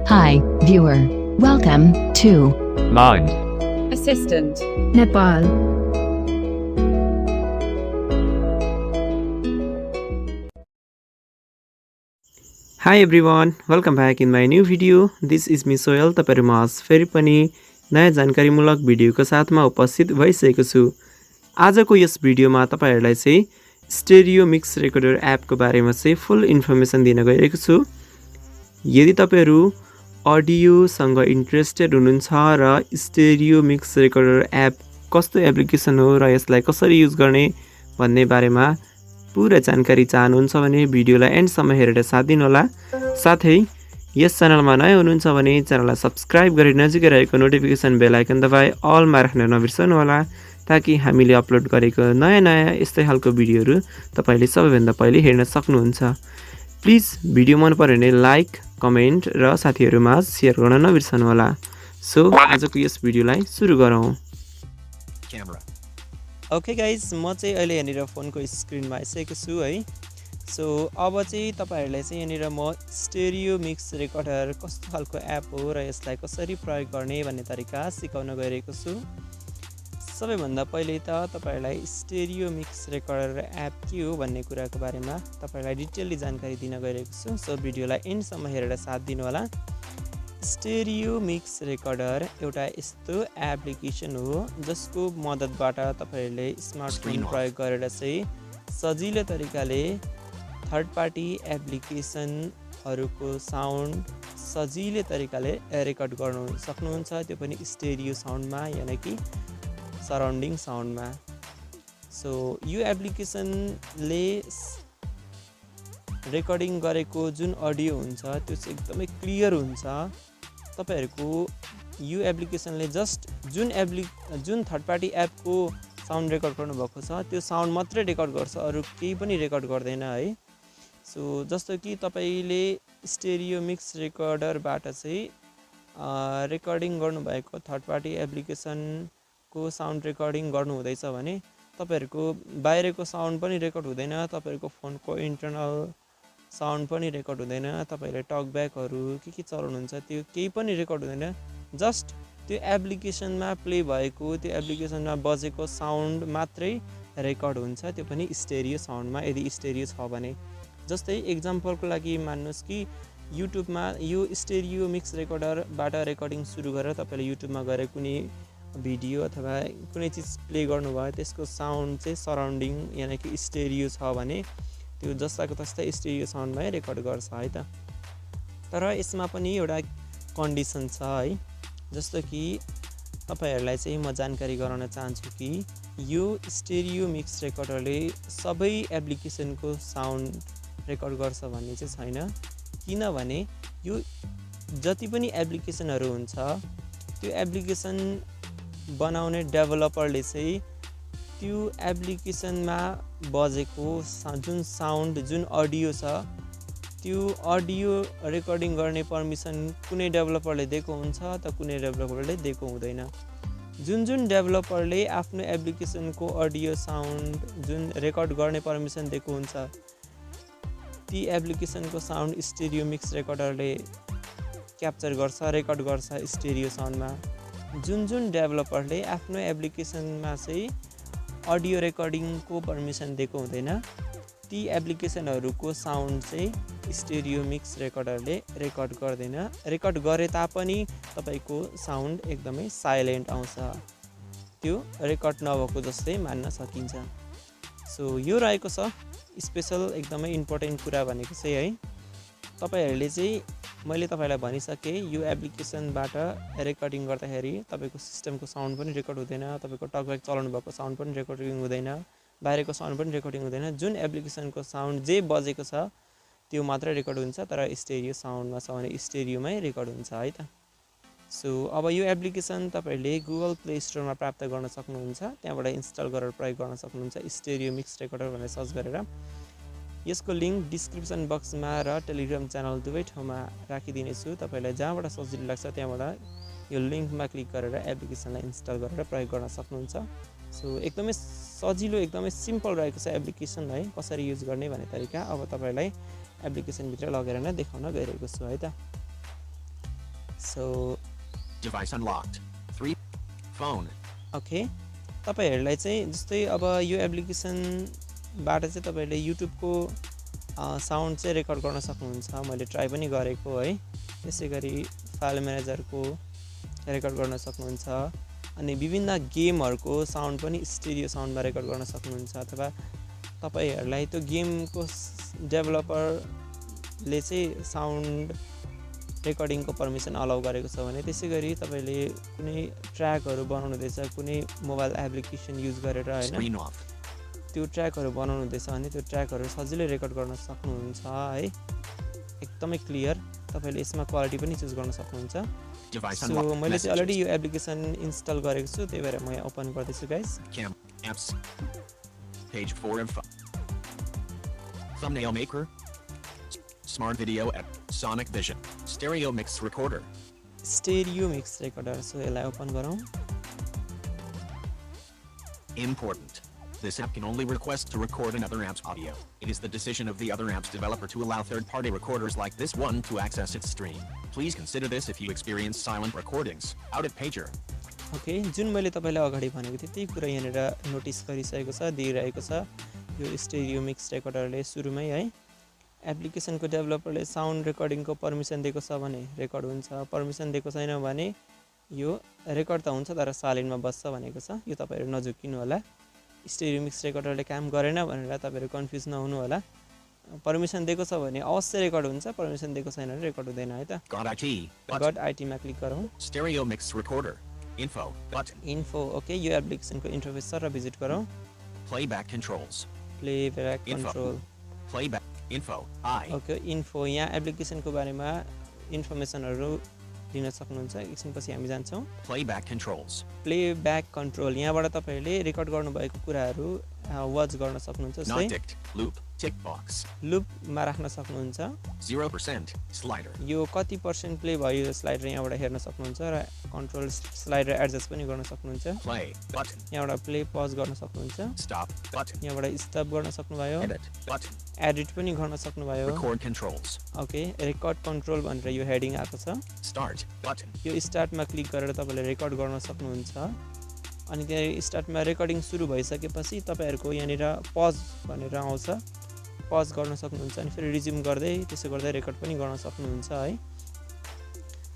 Hi, viewer. Welcome to Mind. Assistant. Nepal. Hi everyone, welcome back in my new video. This is me soyal. तपाईहरुमा फेरि पनि नयाँ जानकारीमूलक भिडियोको साथमा उपस्थित भइसकेको छु। आजको यस भिडियोमा तपाईहरुलाई चाहिँ स्टेरियो मिक्स रेकर्डर एपको बारेमा चाहिँ फुल इन्फर्मेसन दिन गइरहेको छु। यदि तपाईहरु अडियोसँग इन्ट्रेस्टेड हुनुहुन्छ र स्टेरियो मिक्स रेकर्डर एप कस्तो एप्लिकेसन हो र यसलाई कसरी युज गर्ने भन्ने बारेमा पूरा जानकारी चाहनुहुन्छ भने भिडियोलाई एन्डसम्म हेरेर साथ दिनुहोला। साथै यस च्यानलमा नयाँ हुनुहुन्छ भने च्यानललाई सब्स्क्राइब गरी नजिकै रहेको नोटिफिकेसन बेल आइकन दबाई अलमा राख्न नबिर्सनु होला, ताकि हामीले अपलोड गरेको नयाँ यस्तै खालको भिडियोहरू तपाईले सबैभन्दा पहिले हेर्न सक्नुहुन्छ। प्लिज भिडियो मन पर्यो भने लाइक, कमेन्ट र साथीहरुमा शेयर गर्न नबिर्सनु होला। सो आजको यस भिडियोलाई सुरु गरौँ। ओके गाइज, म चाहिँ अहिले यहाँनिर फोनको स्क्रिनमा आइसकेको छु है। सो अब चाहिँ तपाईहरुलाई चाहिँ यहाँनिर म स्टेरियो मिक्स रेकर्डर कस्तो खालको एप हो र यसलाई कसरी प्रयोग गर्ने भन्ने तरिका सिकाउन गइरहेको छु। सबैभन्दा पहिले त तपाईहरुलाई स्टेरियो मिक्स रेकर्डर एप के हो भन्ने कुराको बारेमा तपाईहरुलाई डिटेलली जानकारी दिन गइरहेको छु। सो भिडियोलाई एन्डसम्म हेरेर साथ दिनु होला। स्टेरियो मिक्स रेकर्डर एउटा यस्तो एप्लिकेसन हो जसको मद्दतबाट तपाईहरुले स्मार्टफोन प्रयोग गरेर चाहिँ सजिलो तरिकाले थर्ड पार्टी एप्लिकेसनहरुको साउन्ड सजिलो तरिकाले रेकर्ड गर्न सक्नुहुन्छ, त्यो पनि स्टेरियो साउन्डमा यानी कि सराउन्डिङ साउन्डमा। सो यो एप्लिकेसनले रेकर्डिङ गरेको जुन अडियो हुन्छ त्यो चाहिँ एकदमै क्लियर हुन्छ। तपाईहरुको यो एप्लिकेसनले जस्ट जुन थर्ड पार्टी एपको साउन्ड रेकर्ड गर्नु भएको छ त्यो साउन्ड मात्रै रेकर्ड गर्छ, अरु केही पनि रेकर्ड गर्दैन है। सो जस्तो कि तपाईले स्टेरियो मिक्स रेकर्डरबाट चाहिँ रेकर्डिङ गर्नुभएको थर्ड पार्टी एप्लिकेसनको साउन्ड रेकर्डिङ गर्नु हुँदैछ भने तपाईहरुको बाहिरको साउन्ड पनि रेकर्ड हुँदैन, तपाईहरुको फोनको इन्टरनल साउन्ड पनि रेकर्ड हुँदैन, तपाईहरुले टकब्याकहरु के चलाउनुहुन्छ त्यो केही पनि रेकर्ड हुँदैन। जस्ट त्यो एप्लिकेसनमा प्ले भएको, त्यो एप्लिकेसनमा बजेको साउन्ड मात्रै रेकर्ड हुन्छ, त्यो पनि स्टेरियो साउन्डमा यदि स्टेरियो छ भने। जस्तै एक्जाम्पलको लागि मान्नुस् कि युट्युबमा यो स्टेरियो मिक्स रेकर्डरबाट रेकर्डिङ सुरु गरेर तपाईले युट्युबमा गएर कुनै भिडियो अथवा कुनै चीज प्ले गर्नुभयो, त्यसको साउन्ड चाहिँ सराउन्डिङ यानी कि स्टेरियो छ भने त्यो जस्ताको तस्तै स्टेरियो साउन्डमै रेकर्ड गर्छ है त। तर यसमा पनि एउटा कन्डिसन छ है। जस्तो कि तपाईहरुलाई चाहिँ म जानकारी गराउन चाहन्छु कि यो स्टेरियो मिक्स रेकर्डरले सबै एप्लिकेसनको साउन्ड रेकर्ड गर्छ भन्ने चाहिँ छैन, किनभने यो जति पनि एप्लिकेसनहरु हुन्छ त्यो एप्लिकेसन बनाउने डेभलपरले चाहिँ त्यो एप्लिकेसनमा बजेको जुन साउन्ड जुन अडियो छ त्यो अडियो रेकर्डिङ गर्ने पर्मिसन कुनै डेभलपरले दिएको हुन्छ त कुनै डेभलपरले दिएको हुँदैन। जुन डेभलपरले आफ्नो एप्लिकेसनको अडियो साउन्ड जुन रेकर्ड गर्ने पर्मिसन दिएको हुन्छ ती एप्लिकेसनको साउन्ड स्टेरियो मिक्स रेकर्डरले क्याप्चर गर्छ, रेकर्ड गर्छ स्टेरियो साउन्डमा। जुन डेभलपरले आफ्नो एप्लिकेसनमा चाहिँ अडियो रेकर्डिङको पर्मिसन दिएको हुँदैन ती एप्लिकेसनहरुको साउन्ड चाहिँ स्टेरियो मिक्स रेकर्डरले रेकर्ड गर्दैन। रेकर्ड गरे तापनि तपाईको साउन्ड एकदमै साइलेन्ट आउँछ, त्यो रेकर्ड नभएको जस्तै मान्न सकिन्छ। सो यो रहेको छ स्पेशल एकदमै इम्पोर्टेन्ट कुरा भनेको चाहिँ है। तपाईहरुले चाहिँ मैले तपाईलाई भनिसके यो एप्लिकेसनबाट रेकर्डिङ गर्दाखेरि तपाईको सिस्टमको साउन्ड पनि रेकर्ड हुँदैन, तपाईको टकब्याक चलाउनु भएको साउन्ड पनि रेकर्डिङ हुँदैन, बाहिरको साउन्ड पनि रेकर्डिङ हुँदैन। जुन एप्लिकेसनको साउन्ड जे बजेको छ त्यो मात्र रेकर्ड हुन्छ, तर स्टेरियो साउन्डमा छ भने स्टेरियोमै रेकर्ड हुन्छ है त। सो अब यो एप्लिकेसन तपाईहरुले गुगल प्ले स्टोरमा प्राप्त गर्न सक्नुहुन्छ, त्यहाँबाट इन्स्टल गरेर प्रयोग गर्न सक्नुहुन्छ स्टेरियो मिक्स रेकर्डर भनेर सर्च गरेर। यसको लिंक डिस्क्रिप्सन बक्समा र टेलिग्राम च्यानल दुवै ठाउँमा राखिदिनेछु। तपाईलाई जहाँबाट सजिलो लाग्छ त्यहाँबाट यो लिंकमा क्लिक गरेर एप्लिकेसनलाई इन्स्टल गरेर प्रयोग गर्न सक्नुहुन्छ। सो एकदमै सजिलो एकदमै सिम्पल रहेको छ एप्लिकेसन है। कसरी युज गर्ने भन्ने तरिका अब तपाईलाई एप्लिकेसन भित्र लगेर नै देखाउन गइरहेको छु है त। So device unlocked. 3 phone. Okay तपाईहरुलाई चाहिँ जस्तै अब यो एप्लिकेसनबाट चाहिँ तपाईहरुले युट्युबको साउन्ड चाहिँ रेकर्ड गर्न सक्नुहुन्छ मैले ट्राई पनि गरेको है त्यसैगरी फाइल म्यानेजरको रेकर्ड गर्न सक्नुहुन्छ अनि विभिन्न गेमहरुको साउन्ड पनि स्टेरियो साउन्डमा रेकर्ड गर्न सक्नुहुन्छ अथवा तपाईहरुलाई त्यो गेमको डेभलपरले चाहिँ साउन्ड रेकर्डिङको पर्मिसन अलाउ गरेको छ भने त्यसैगरी तपाईले कुनै ट्र्याकहरु बनाउनु हुँदैछ कुनै मोबाइल एप्लिकेसन युज गरेर हैन त्यो ट्र्याकहरु बनाउनु हुँदैछ भने त्यो ट्र्याकहरु सजिलै रेकर्ड गर्न सक्नुहुन्छ है एकदमै क्लियर तपाईले यसमा क्वालिटी पनि चुज गर्न सक्नुहुन्छ सो मैले चाहिँ अलरेडी यो एप्लिकेसन इन्स्टल गरेको छु त्यही भएर म यहाँ ओपन गर्दैछु guys apps page 4 and 5 thumbnail maker smart video app sonic vision stereo mix recorder so यसलाई ओपन गरौँ important this app can only request to record another app's audio it is the decision of the other app's developer to allow third-party recorders like this one to access its stream please consider this if you experience silent recordings out at pager okay जुन मैले तपाईलाई अगाडि भनेको थिएँ त्यही कुरा यहाँनेर notice गरिसकेको छ दिइरहेको छ यो स्टेरियो मिक्स रेकर्डरले सुरुमै है एप्लिकेसनको डेभलपरले साउन्ड रेकर्डिङको पर्मिसन दिएको छ भने रेकर्ड हुन्छ पर्मिसन दिएको छैन भने यो रेकर्ड त हुन्छ तर साइलेन्टमा बस्छ भनेको छ यो तपाईहरु नझुकिनु होला स्टेरियो मिक्स रेकर्डरले काम गरेन भनेर तपाईहरु कन्फ्युज नहुनु होला पर्मिसन दिएको छ भने अवश्य रेकर्ड हुन्छ पर्मिसन दिएको छैन भने रेकर्ड हुँदैन है त गट आईटी मा क्लिक गरौँ stereo mix recorder info button info okay यो एप्लिकेसनको इन्टरफेस छ र भिजिट गरौँ playback controls playback control playback info okay info यहाँ एप्लिकेसनको बारेमा इन्फर्मेसनहरु दिन सक्नुहुन्छ एकछिनपछि हामी जान्छौं playback controls प्लेब्याक कन्ट्रोल यहाँबाट तपाईहरुले रेकर्ड गर्नुभएको कुराहरु वाच गर्न सक्नुहुन्छ जस्तै loop tick box लुपमा राख्न सक्नुहुन्छ 0% slider यो कति पर्सेन्ट प्ले भयो स्लाइडर यहाँबाट हेर्न सक्नुहुन्छ र कन्ट्रोल स्लाइडर एडजस्ट पनि गर्न सक्नुहुन्छ play button यहाँबाट प्ले पज गर्न सक्नुहुन्छ stop button यहाँबाट स्टप गर्न सक्नुभयो edit button एडिट पनि गर्न सक्नुभयो record controls okay record control भनेर यो हेडिङ आएको छ start button यो स्टार्टमा क्लिक गरेर तपाईले रेकर्ड गर्न सक्नुहुन्छ अनि त्यहाँ स्टार्टमा रेकर्डिङ सुरु भइसकेपछि तपाईहरुको यहाँनिर पज भनेर आउँछ पज गर्न सक्नुहुन्छ अनि फेरि रिज्युम गर्दै त्यसो गर्दै रेकर्ड पनि गर्न सक्नुहुन्छ है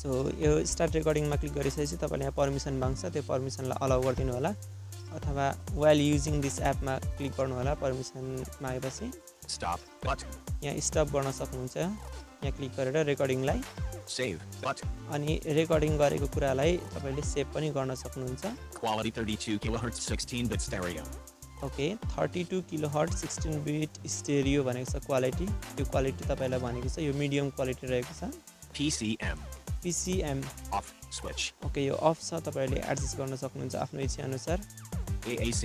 सो यो स्टार्ट रेकर्डिङमा क्लिक गरिसकेपछि तपाईले यहाँ पर्मिसन माग्छ त्यो पर्मिसनलाई अलाउ गरिदिनु होला अथवा व्हाइल युजिङ दिस एपमा क्लिक गर्नु होला पर्मिसन मागेपछि stop button यहाँ स्टप गर्न सक्नुहुन्छ यहाँ क्लिक गरेर रेकर्डिङलाई save button अनि रेकर्डिङ गरेको कुरालाई तपाईले सेभ पनि गर्न सक्नुहुन्छ quality 32 kHz 16-bit stereo okay 32 kilohertz 16 beet stereo भनेको छ क्वालिटी यो क्वालिटी तपाईलाई भनेको छ यो मिडियम क्वालिटी रहेको छ PCM off switch ओके यो अफ छ तपाईले एडजस्ट गर्न सक्नुहुन्छ आफ्नो इच्छा अनुसार AAC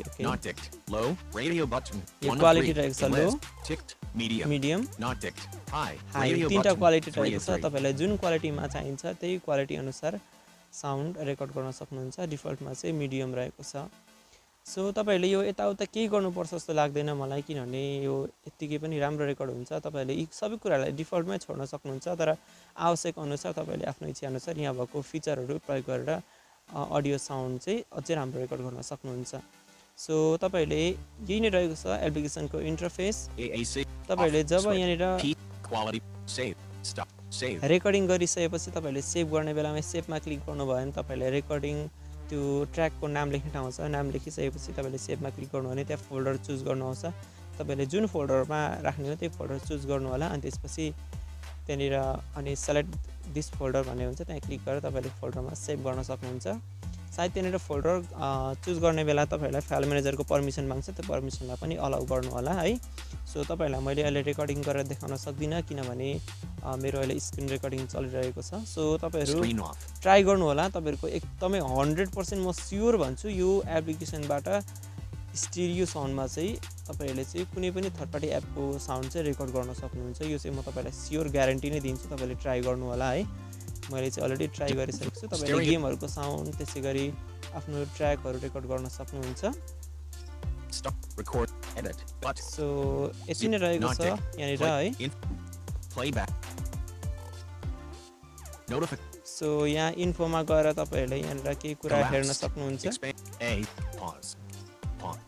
okay not ticked low radio button यो क्वालिटी रहेको छ लो ticked medium not ticked high radio तीनटा क्वालिटी रहेको छ तपाईलाई जुन क्वालिटीमा चाहिन्छ त्यही क्वालिटी अनुसार साउन्ड रेकर्ड गर्न सक्नुहुन्छ डिफल्टमा चाहिँ मिडियम रहेको छ सो तपाईहरुले यो यताउता केही गर्नुपर्छ जस्तो लाग्दैन मलाई किनभने यो यतिकै पनि राम्रो रेकर्ड हुन्छ तपाईहरुले यी सबै कुरालाई डिफल्टमै छोड्न सक्नुहुन्छ तर आवश्यक अनुसार तपाईहरुले आफ्नो इच्छा अनुसार यहाँ भएको फिचरहरु प्रयोग गरेर अडियो साउन्ड चाहिँ अझै राम्रो रेकर्ड गर्न सक्नुहुन्छ सो तपाईहरुले यही नै रहेको छ एप्लिकेसनको इन्टरफेस AAC तपाईहरुले जब यहाँनिर quality save stop save recording गरिसकेपछि तपाईहरुले सेभ गर्ने बेलामा सेभमा क्लिक गर्नुभयो भने तपाईहरुले रेकर्डिङ त्यो ट्र्याकको नाम लेख्ने ठाउँ छ नाम लेखिसकेपछि तपाईले सेभमा क्लिक गर्नु भने त्यहाँ फोल्डर चुज गर्नु आउँछ तपाईले जुन फोल्डरमा राख्ने हो त्यही फोल्डर चुज गर्नु होला अनि त्यसपछि त्यहाँनिर अनि सेलेक्ट दिस फोल्डर भन्ने हुन्छ त्यहाँ क्लिक गरेर तपाईले फोल्डरमा सेभ गर्न सक्नुहुन्छ सायद त्यहाँनिर फोल्डर चुज गर्ने बेला तपाईहरुलाई फाइल म्यानेजरको पर्मिसन माग्छ त्यो पर्मिसनलाई पनि अलाउ गर्नु होला है सो तपाईहरुलाई मैले अहिले रेकर्डिङ गरेर देखाउन सक्दिनँ किनभने मेरो अहिले स्क्रिन रेकर्डिङ चलिरहेको छ सो तपाईहरु ट्राई गर्नु होला तपाईहरुको एकदमै 100% म स्योर भन्छु यो एप्लिकेसनबाट स्टेरियो साउन्डमा चाहिँ तपाईहरुले चाहिँ कुनै पनि थर्ड पार्टी एपको साउन्ड चाहिँ रेकर्ड गर्न सक्नुहुन्छ यो चाहिँ म तपाईलाई स्योर ग्यारेन्टी नै दिन्छु तपाईले ट्राई गर्नु होला है मैले चाहिँ अलरेडी ट्राई गरिसकेको छु तपाईले गेमहरुको साउन्ड त्यसैगरी आफ्नो ट्र्याकहरु रेकर्ड गर्न सक्नुहुन्छ stop record edit but so यति नै रहेको छ यहाँनिर है playback Notification. सो यहाँ इन्फोमा गएर तपाईहरुले यहाँनिर केही कुरा हेर्न सक्नुहुन्छ Expand. A. Pause. Pause.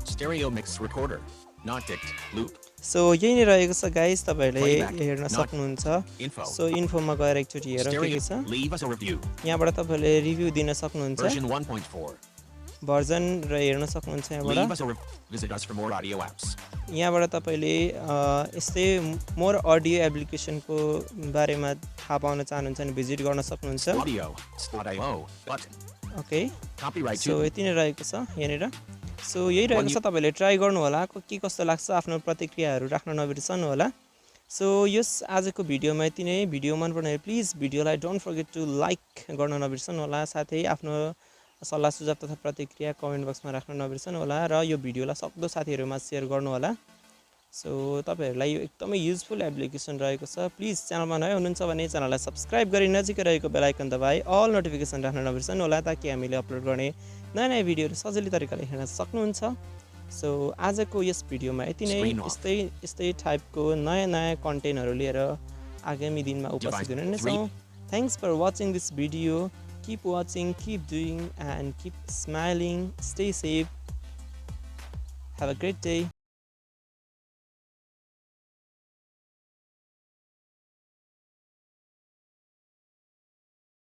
Stereo mix recorder. Not dict. Loop. So यही नै रहेको छ गाइस तपाईहरुले Playback. हेर्न Not सक्नुहुन्छ info. सो इन्फोमा गएर एकचोटी हेरौँ के Stereo. छ Leave us a review. यहाँबाट तपाईहरुले रिभ्यु दिन सक्नुहुन्छ Version 1.4. भर्जन र हेर्न सक्नुहुन्छ Leave यहाँबाट us a visit us for more audio apps. यहाँबाट तपाईले यस्तै मोर अडियो एप्लिकेसनको बारेमा थाहा पाउन चाहनुहुन्छ भने भिजिट गर्न सक्नुहुन्छ Audio. Audio. Button. Okay Copyright so 2. यति नै रहेको छ यहाँनिर सो यही रहेको छ तपाईले ट्राई गर्नु होला के कस्तो लाग्छ आफ्नो प्रतिक्रियाहरू राख्न नबिर्सनु होला सो यस आजको भिडियोमा यति नै भिडियो मन पर्ने प्लिज भिडियोलाई डोन्ट फर्गेट टु लाइक गर्न नबिर्सनु होला साथै आफ्नो सल्लाह सुझाव तथा प्रतिक्रिया कमेन्ट बक्समा राख्न नबिर्सनु होला र यो भिडियोलाई सक्दो साथीहरुमा शेयर गर्नु होला सो तपाईहरुलाई यो एकदमै युजफुल एप्लिकेसन रहेको छ प्लिज च्यानलमा नयाँ हुनुहुन्छ भने च्यानललाई सब्स्क्राइब गरी नजिकै रहेको बेल आइकन दबाई अल नोटिफिकेसन राख्न नबिर्सनु होला ताकि हामीले अपलोड गर्ने नयाँ नयाँ भिडियोहरु सजिलै तरिकाले हेर्न सक्नुहुन्छ सो आजको यस भिडियोमा यति नै यस्तै टाइपको नयाँ नयाँ कन्टेन्टहरु लिएर आगामी दिनमा उपस्थित हुनेछौं thanks for watching this video keep watching keep doing and keep smiling stay safe have a great day